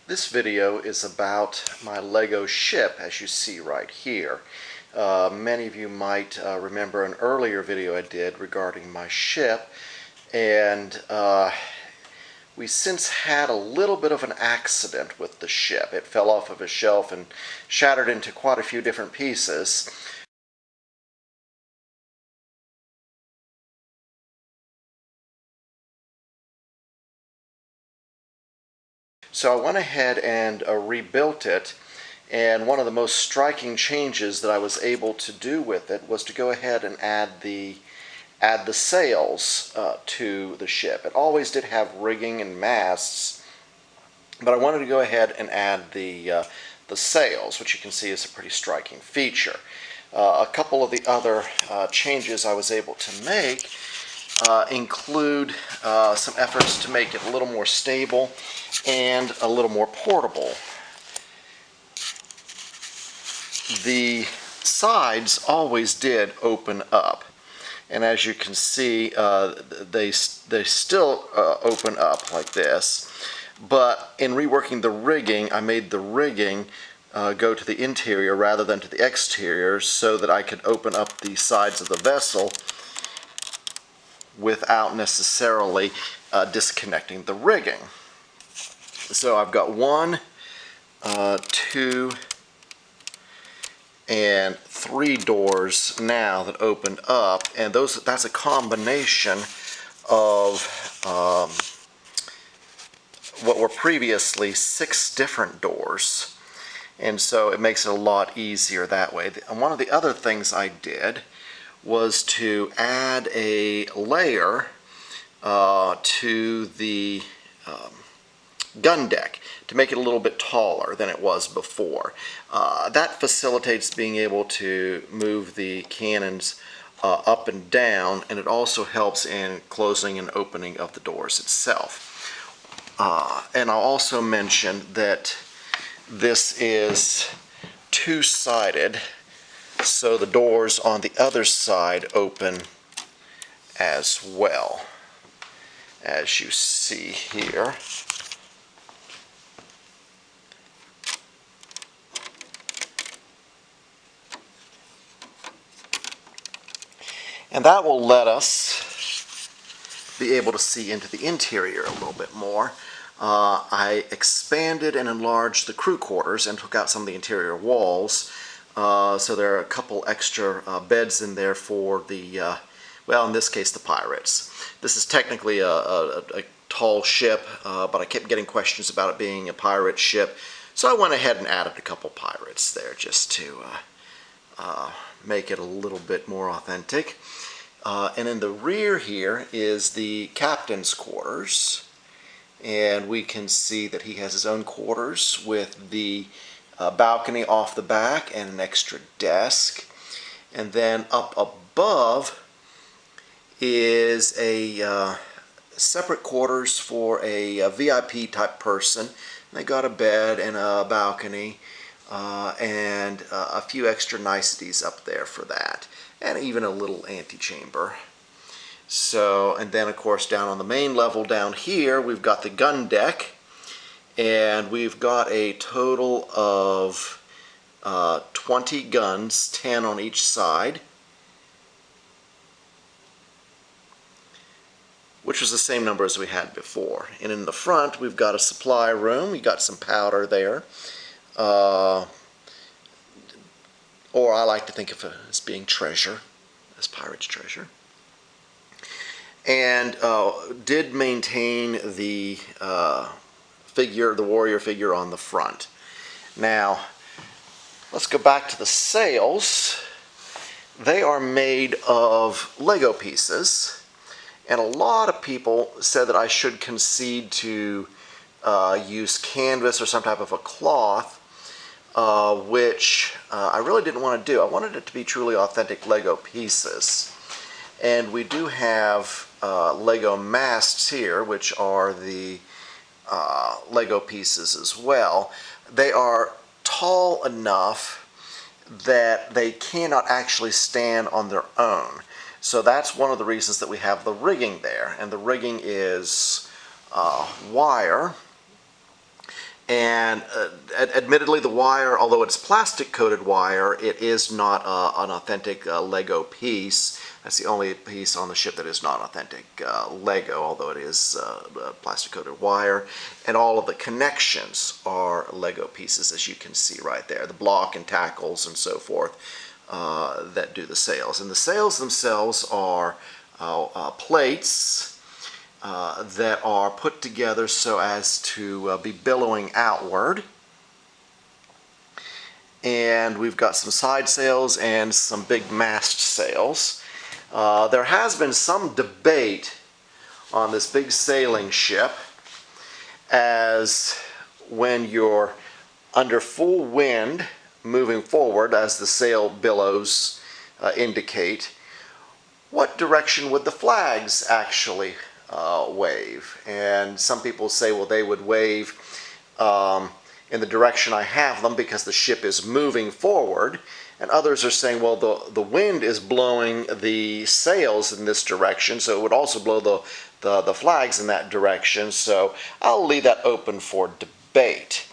This video is about my Lego ship, as you see right here. Many of you might remember an earlier video I did regarding my ship, and we since had a little bit of an accident with the ship. It fell off of a shelf and shattered into quite a few different pieces. So I went ahead and rebuilt it, and one of the most striking changes that I was able to do with it was to go ahead and add the sails to the ship. It always did have rigging and masts, but I wanted to go ahead and add the sails, which you can see is a pretty striking feature. A couple of the other changes I was able to make include some efforts to make it a little more stable and a little more portable. The sides always did open up, and as you can see, they still open up like this. But in reworking the rigging, I made the rigging go to the interior rather than to the exterior, so that I could open up the sides of the vessel without necessarily disconnecting the rigging. So I've got 1, 2, and 3 doors now that open up, and that's a combination of what were previously 6 different doors, and so it makes it a lot easier that way. And one of the other things I did was to add a layer to the gun deck to make it a little bit taller than it was before. That facilitates being able to move the cannons up and down, and it also helps in closing and opening of the doors itself. And I'll also mention that this is two-sided, so the doors on the other side open as well, as you see here. And that will let us be able to see into the interior a little bit more. I expanded and enlarged the crew quarters and took out some of the interior walls. So there are a couple extra beds in there for the, well, in this case, the pirates. This is technically a tall ship, but I kept getting questions about it being a pirate ship. So I went ahead and added a couple pirates there just to make it a little bit more authentic. And in the rear here is the captain's quarters. And we can see that he has his own quarters with the balcony off the back and an extra desk. And then up above is a separate quarters for a VIP type person. They got a bed and a balcony and a few extra niceties up there for that, and even a little antechamber. So, and then of course down on the main level down here we've got the gun deck, and we've got a total of 20 guns, 10 on each side, which was the same number as we had before. And in the front we've got a supply room. We got some powder there, or I like to think of it as being treasure, as pirate's treasure. And did maintain the figure, the warrior figure on the front. Now, let's go back to the sails. They are made of Lego pieces, and a lot of people said that I should concede to use canvas or some type of a cloth, which I really didn't want to do. I wanted it to be truly authentic Lego pieces. And we do have Lego masts here, which are the Lego pieces as well. They are tall enough that they cannot actually stand on their own. So that's one of the reasons that we have the rigging there. And the rigging is wire And admittedly, the wire, although it's plastic coated wire, it is not an authentic Lego piece. That's the only piece on the ship that is not authentic Lego, although it is plastic coated wire. And all of the connections are Lego pieces, as you can see right there. The block and tackles and so forth that do the sails. And the sails themselves are plates that are put together so as to be billowing outward. And we've got some side sails and some big mast sails. There has been some debate on this big sailing ship as when you're under full wind moving forward, as the sail billows indicate, what direction would the flags actually wave? And some people say, well, they would wave in the direction I have them because the ship is moving forward. And others are saying, well, the wind is blowing the sails in this direction, so it would also blow the flags in that direction. So I'll leave that open for debate.